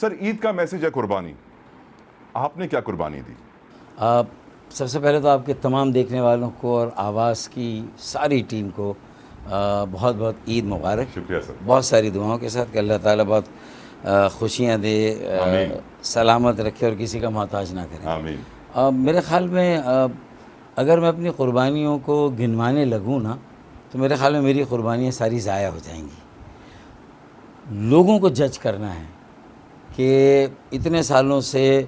سر عید کا میسج ہے قربانی، آپ نے کیا قربانی دی؟ سب سے پہلے تو آپ کے تمام دیکھنے والوں کو اور آواز کی ساری ٹیم کو بہت بہت عید مبارک. شکریہ سر. بہت ساری دعاؤں کے ساتھ کہ اللہ تعالیٰ بہت خوشیاں دے، سلامت رکھے اور کسی کا محتاج نہ کرے. آمین. میرے خیال میں اگر میں اپنی قربانیوں کو گنوانے لگوں نا تو میرے خیال میں میری قربانیاں ساری ضائع ہو جائیں گی. لوگوں کو جج کرنا ہے کہ اتنے سالوں سے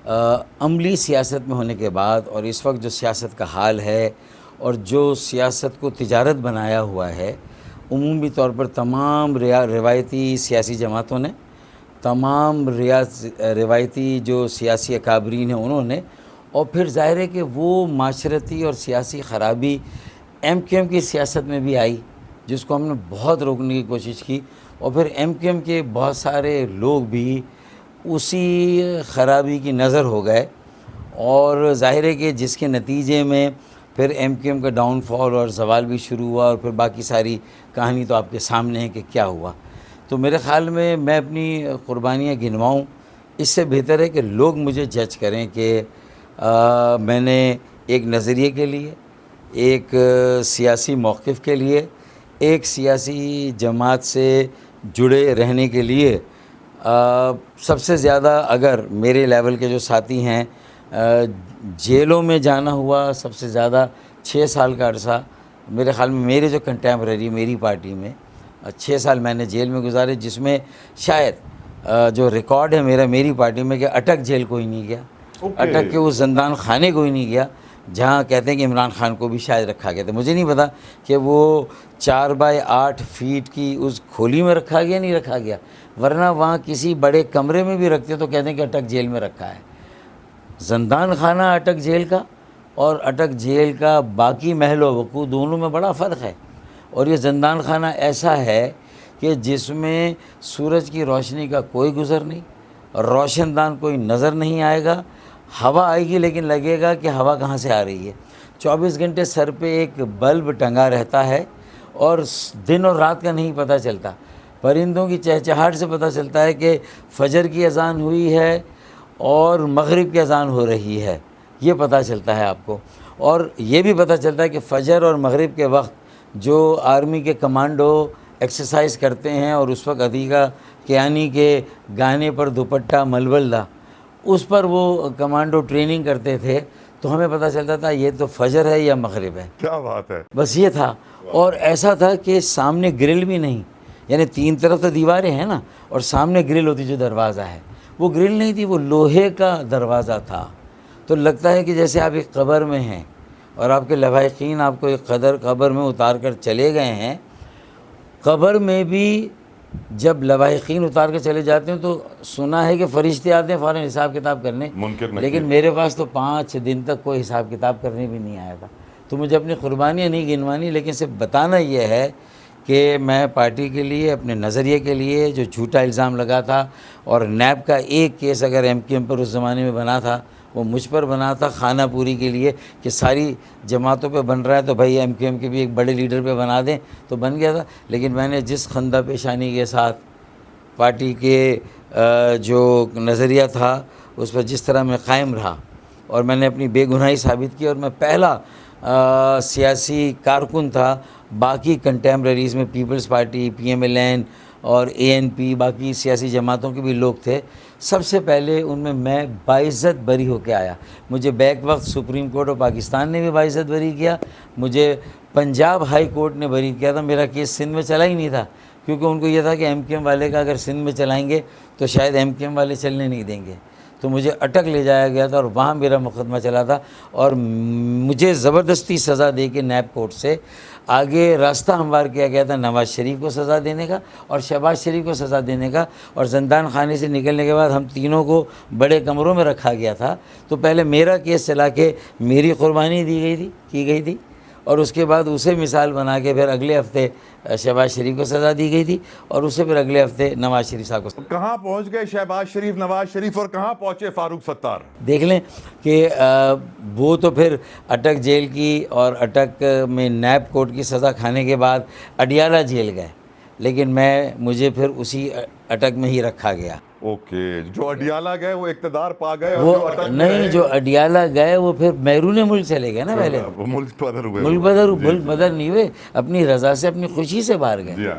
عملی سیاست میں ہونے کے بعد اور اس وقت جو سیاست کا حال ہے اور جو سیاست کو تجارت بنایا ہوا ہے، عمومی طور پر تمام روایتی سیاسی جماعتوں نے، تمام روایتی جو سیاسی اکابرین ہیں انہوں نے، اور پھر ظاہر ہے کہ وہ معاشرتی اور سیاسی خرابی ایم کیو ایم کی سیاست میں بھی آئی جس کو ہم نے بہت روکنے کی کوشش کی، اور پھر ایم کیو ایم کے بہت سارے لوگ بھی اسی خرابی کی نظر ہو گئے، اور ظاہر ہے کہ جس کے نتیجے میں پھر ایم کیو ایم کا ڈاؤن فال اور زوال بھی شروع ہوا، اور پھر باقی ساری کہانی تو آپ کے سامنے ہے کہ کیا ہوا. تو میرے خیال میں اپنی قربانیاں گنواؤں، اس سے بہتر ہے کہ لوگ مجھے جج کریں کہ میں نے ایک نظریے کے لیے، ایک سیاسی موقف کے لیے، ایک سیاسی جماعت سے جڑے رہنے کے لیے سب سے زیادہ اگر میرے لیول کے جو ساتھی ہیں، جیلوں میں جانا ہوا سب سے زیادہ 6 سال کا عرصہ میرے خیال میں میرے جو کنٹمپریری میری پارٹی میں 6 سال میں نے جیل میں گزارے، جس میں شاید جو ریکارڈ ہے میری پارٹی میں کہ اٹک جیل کوئی نہیں گیا، اٹک کے اس زندان خانے کوئی نہیں گیا جہاں کہتے ہیں کہ عمران خان کو بھی شاید رکھا گیا تھا. مجھے نہیں پتا کہ وہ 4x8 فیٹ کی اس کھولی میں رکھا گیا نہیں رکھا گیا، ورنہ وہاں کسی بڑے کمرے میں بھی رکھتے تو کہتے ہیں کہ اٹک جیل میں رکھا ہے. زندان خانہ اٹک جیل کا اور اٹک جیل کا باقی محل و وقوع دونوں میں بڑا فرق ہے. اور یہ زندان خانہ ایسا ہے کہ جس میں سورج کی روشنی کا کوئی گزر نہیں، روشن دان کوئی نظر نہیں آئے گا، ہوا آئے گی لیکن لگے گا کہ ہوا کہاں سے آ رہی ہے. 24 گھنٹے سر پہ ایک بلب ٹنگا رہتا ہے اور دن اور رات کا نہیں پتہ چلتا. پرندوں کی چہچہاہٹ سے پتہ چلتا ہے کہ فجر کی اذان ہوئی ہے اور مغرب کی اذان ہو رہی ہے، یہ پتہ چلتا ہے آپ کو. اور یہ بھی پتہ چلتا ہے کہ فجر اور مغرب کے وقت جو آرمی کے کمانڈو ایکسرسائز کرتے ہیں اور اس وقت عتیقہ کیانی کے گانے پر دوپٹہ ملبلدہ اس پر وہ کمانڈو ٹریننگ کرتے تھے، تو ہمیں پتہ چلتا تھا یہ تو فجر ہے یا مغرب ہے. کیا بات ہے. بس یہ تھا. اور ایسا تھا کہ سامنے گرل بھی نہیں، یعنی 3 طرف تو دیواریں ہیں نا، اور سامنے گرل ہوتی جو دروازہ ہے، وہ گرل نہیں تھی، وہ لوہے کا دروازہ تھا. تو لگتا ہے کہ جیسے آپ ایک قبر میں ہیں اور آپ کے لواحقین آپ کو ایک قبر میں اتار کر چلے گئے ہیں. قبر میں بھی جب لواحقین اتار کے چلے جاتے ہیں تو سنا ہے کہ فرشتے آتے ہیں فوراً حساب کتاب کرنے، لیکن میرے پاس تو 5 دن تک کوئی حساب کتاب کرنے بھی نہیں آیا تھا. تو مجھے اپنی قربانیاں نہیں گنوانی، لیکن صرف بتانا یہ ہے کہ میں پارٹی کے لیے، اپنے نظریے کے لیے جو جھوٹا الزام لگا تھا، اور نیب کا ایک کیس اگر ایم کیو ایم پر اس زمانے میں بنا تھا وہ مجھ پر بنا تھا خانہ پوری کے لیے کہ ساری جماعتوں پہ بن رہا ہے تو بھائی ایم کیو ایم کے بھی ایک بڑے لیڈر پہ بنا دیں، تو بن گیا تھا. لیکن میں نے جس خندہ پیشانی کے ساتھ پارٹی کے جو نظریہ تھا اس پر جس طرح میں قائم رہا، اور میں نے اپنی بے گناہی ثابت کی، اور میں پہلا سیاسی کارکن تھا. باقی کنٹمپریریز میں Peoples Party, P M L N اور اے این پی، باقی سیاسی جماعتوں کے بھی لوگ تھے. سب سے پہلے ان میں باعزت بری ہو کے آیا. مجھے بیک وقت سپریم کورٹ آف پاکستان نے بھی باعزت بری کیا، مجھے پنجاب ہائی کورٹ نے بری کیا تھا. میرا کیس سندھ میں چلا ہی نہیں تھا، کیونکہ ان کو یہ تھا کہ ایم کیو ایم والے کا اگر سندھ میں چلائیں گے تو شاید ایم کیو ایم والے چلنے نہیں دیں گے. تو مجھے اٹک لے جایا گیا تھا اور وہاں میرا مقدمہ چلا تھا، اور مجھے زبردستی سزا دے کے نیب کورٹ سے آگے راستہ ہموار کیا گیا تھا نواز شریف کو سزا دینے کا اور شہباز شریف کو سزا دینے کا. اور زندان خانے سے نکلنے کے بعد ہم تینوں کو بڑے کمروں میں رکھا گیا تھا. تو پہلے میرا کیس چلا کے میری قربانی کی گئی تھی، اور اس کے بعد اسے مثال بنا کے پھر اگلے ہفتے شہباز شریف کو سزا دی گئی تھی، اور اسے پھر اگلے ہفتے نواز شریف صاحب کو. کہاں پہنچ گئے شہباز شریف، نواز شریف، اور کہاں پہنچے فاروق ستار؟ دیکھ لیں کہ وہ تو پھر اٹک جیل کی اور اٹک میں نیب کورٹ کی سزا کھانے کے بعد اڈیالہ جیل گئے، لیکن مجھے پھر اسی اٹک میں ہی رکھا گیا. اوکے جو اڈیالہ گئے وہ اقتدار پا گئے اور وہ جو اٹک میں نہیں، رہے، جو اڈیالہ گئے وہ پھر بیرون ملک چلے گئے نا پہلے، وہ ملک بدر ہوئے، ملک بدر نہیں ہوئے، اپنی رضا سے اپنی خوشی سے باہر گئے. جی ہاں.